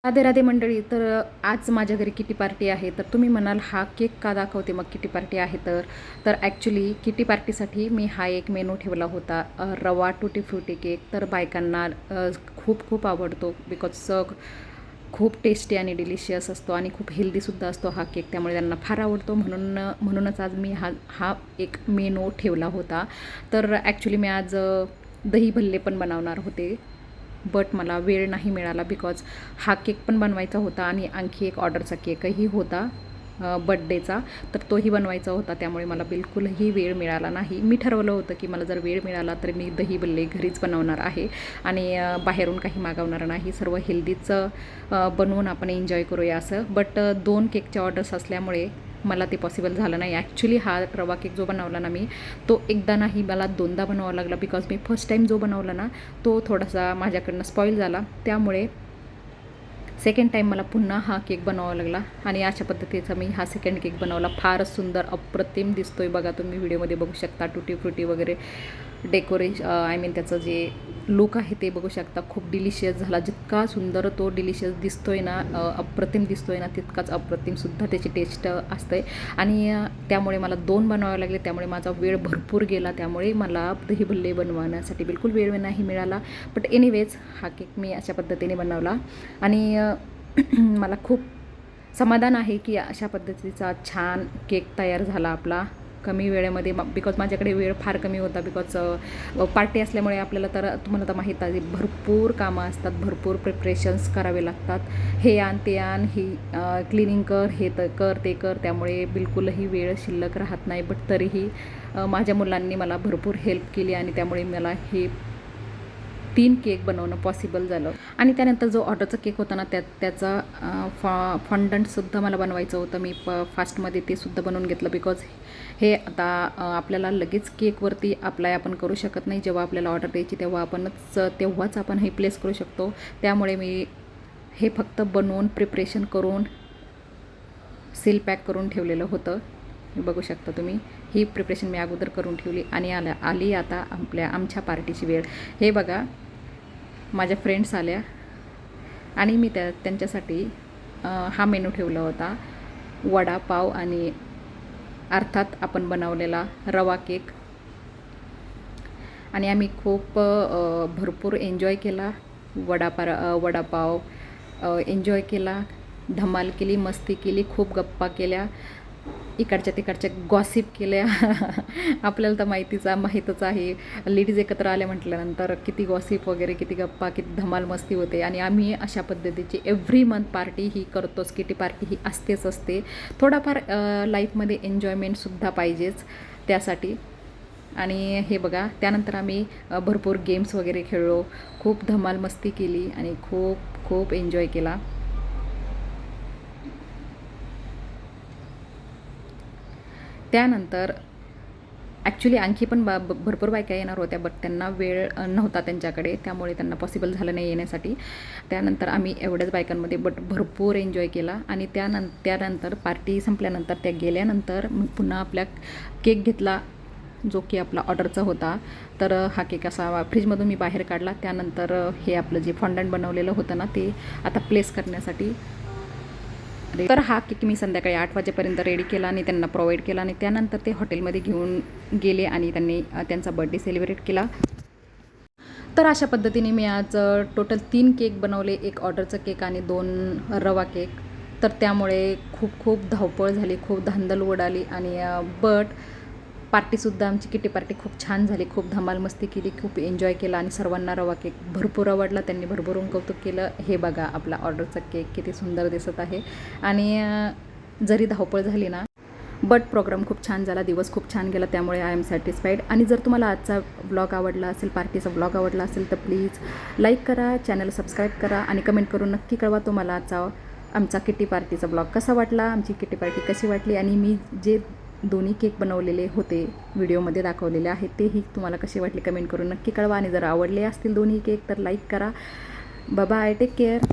राधे राधे मंडळी. तर आज माझ्या घरी किटी पार्टी आहे. तर तुम्ही म्हणाल हा केक का दाखवते मग किटी पार्टी आहे तर ॲक्च्युली किटी पार्टीसाठी मी हा एक मेनू ठेवला होता, रवा टुटी फ्रुटी केक. तर बायकांना खूप खूप आवडतो बिकॉज खूप टेस्टी आणि डिलिशियस असतो आणि खूप हेल्दीसुद्धा असतो हा केक, त्यामुळे त्यांना फार आवडतो. म्हणूनच आज मी हा एक मेनू ठेवला होता. तर ॲक्च्युली मी आज दही भल्ले पण बनवणार होते, बट मला वेळ नाही मिळाला बिकॉज हा केक पण बनवायचा होता आणि आणखी एक ऑर्डरचा केकही होता बड्डेचा, तर तोही बनवायचा होता. त्यामुळे मला बिलकुलही वेळ मिळाला नाही. मी ठरवलं होतं की मला जर वेळ मिळाला तर मी दही भल्ले घरीच बनवणार आहे आणि बाहेरून काही मागवणार नाही. सर्व हेल्दीच बनवून आपण एन्जॉय करूया असं. बट 2 केकच्या ऑर्डर्स असल्यामुळे मला ते पॉसिबल झालं नाही. ॲक्च्युली हा रवा केक जो बनवला ना मी, तो एकदा नाही मला 2दा बनवावा लागला बिकॉज मी फर्स्ट टाईम जो बनवला ना तो थोडासा माझ्याकडनं स्पॉईल झाला. त्यामुळे सेकंड टाईम मला पुन्हा हा केक बनवावा लागला आणि अशा पद्धतीचा मी हा सेकंड केक बनवला. फारच सुंदर अप्रतिम दिसतो आहे बघा, तुम्ही व्हिडिओमध्ये बघू शकता. टुटी फ्रुटी वगैरे आय मीन त्याचं जे लुक आहे ते बघू शकता. खूप डिलिशियस झाला. जितका सुंदर तो डिलिशियस दिसतो आहे ना, अप्रतिम दिसतो आहे ना, तितकाच अप्रतिमसुद्धा त्याची टेस्ट असते. आणि त्यामुळे मला 2 बनवावे लागले. त्यामुळे माझा वेळ भरपूर गेला. त्यामुळे मला दही भल्ले बनवण्यासाठी बिलकुल वेळ नाही मिळाला. बट एनिवेज हा केक मी अशा पद्धतीने बनवला आणि मला खूप समाधान आहे की अशा पद्धतीचा छान केक तयार झाला आपला कमी वेळेमध्ये. बिकॉज माझ्याकडे वेळ फार कमी होता बिकॉज पार्टी असल्यामुळे आपल्याला तर तुम्हाला तर माहीत आहे भरपूर कामं असतात, भरपूर प्रिपरेशन्स करावे लागतात. हे आण ते आण, ही क्लिनिंग कर, हे तर कर ते कर, त्यामुळे बिलकुलही वेळ शिल्लक राहत नाही. बट तरीही माझ्या मुलांनी मला भरपूर हेल्प केली आणि त्यामुळे मला हे 3 केक बनवणं पॉसिबल झालं. आणि त्यानंतर जो ऑर्डरचा केक होता ना त्याचा फॉन्डंटसुद्धा मला बनवायचं होतं. मी फास्टमध्ये ते सुद्धा बनवून घेतलं बिकॉज हे आता आपल्याला लगेच केकवरती अप्लाय आपण करू शकत नाही. जेव्हा आपल्याला ऑर्डर द्यायची तेव्हाच आपण हे प्लेस करू शकतो. त्यामुळे मी हे फक्त बनवून प्रिपरेशन करून सील पॅक करून ठेवलेलं होतं. बघू शकता तुम्ही, ही प्रिपरेशन मी अगोदर करून ठेवली आणि आली आता आमच्या पार्टीची वेळ. हे बघा, माझ्या फ्रेंड्स आल्या आणि मी त्यांच्यासाठी हा मेनू ठेवला होता, वडापाव आणि अर्थात आपण बनवलेला रवा केक. आणि आम्ही खूप भरपूर एन्जॉय केला. वडापाव एन्जॉय केला, धमाल केली, मस्ती केली, खूप गप्पा केल्या, इकडच्या तिकडच्या गॉसिप केल्या. आपल्याला तर माहीतच आहे, लेडीज एकत्र आल्या म्हटल्यानंतर किती गॉसिप वगैरे, किती गप्पा, किती धमाल मस्ती होते. आणि आम्ही अशा पद्धतीची एव्हरी मंथ पार्टी ही करतोच. किटी पार्टी ही असते. थोडाफार लाईफमध्ये एन्जॉयमेंटसुद्धा पाहिजेच त्यासाठी. आणि हे बघा, त्यानंतर आम्ही भरपूर गेम्स वगैरे खेळलो, खूप धमाल मस्ती केली आणि खूप खूप एन्जॉय केला. त्यानंतर ॲक्च्युली आणखी पण भरपूर बायका येणार होत्या, बट त्यांना वेळ नव्हता त्यांच्याकडे, त्यामुळे त्यांना पॉसिबल झालं नाही येण्यासाठी. त्यानंतर आम्ही एवढ्याच बायकांमध्ये बट भरपूर एन्जॉय केला. आणि त्यानंतर पार्टी संपल्यानंतर त्या गेल्यानंतर मग पुन्हा आपल्या केक घेतला जो की आपला ऑर्डरचा होता. तर हा केक असा फ्रीजमधून मी बाहेर काढला. त्यानंतर हे आपलं जे फॉन्डंट बनवलेलं होतं ना ते आता प्लेस करण्यासाठी. तर हा केक मी संध्याकाळी 8 वाजेपर्यंत रेडी केला आणि त्यांना प्रोव्हाइड केला. आणि त्यानंतर ते हॉटेलमध्ये घेऊन गेले आणि त्यांनी त्यांचा बर्थडे सेलिब्रेट केला. तर अशा पद्धतीने मी आज टोटल 3 केक बनवले, 1 ऑर्डरचा केक आणि 2 रवा केक. तर त्यामुळे खूप खूप धावपळ झाली, खूप धांदल उडाली. आणि बट पार्टीसुद्धा आमची किटी पार्टी खूप छान झाली, खूप धमाल मस्ती केली, खूप एन्जॉय केला आणि सर्वांना रवा केक भरपूर आवडला. त्यांनी भरभरून कौतुक केलं. हे बघा, आपला ऑर्डरचा केक किती सुंदर दिसत आहे. आणि जरी धावपळ झाली ना, बट प्रोग्राम खूप छान झाला, दिवस खूप छान गेला, त्यामुळे आय एम सॅटिस्फाईड. आणि जर तुम्हाला आजचा व्लॉग आवडला असेल, पार्टीचा व्लॉग आवडला असेल तर प्लीज लाईक करा, चॅनल सबस्क्राईब करा आणि कमेंट करून नक्की कळवा तुम्हाला आमचा किटी पार्टीचा व्लॉग कसा वाटला, आमची किटी पार्टी कशी वाटली. आणि मी जे 2 केक बनवलेले होते व्हिडिओमध्ये दाखवलेले आहेत तेही तुम्हाला कसे वाटले कमेंट करून नक्की कळवा. आणि जर आवडले असतील 2 केक तर लाईक करा. Bye, take care.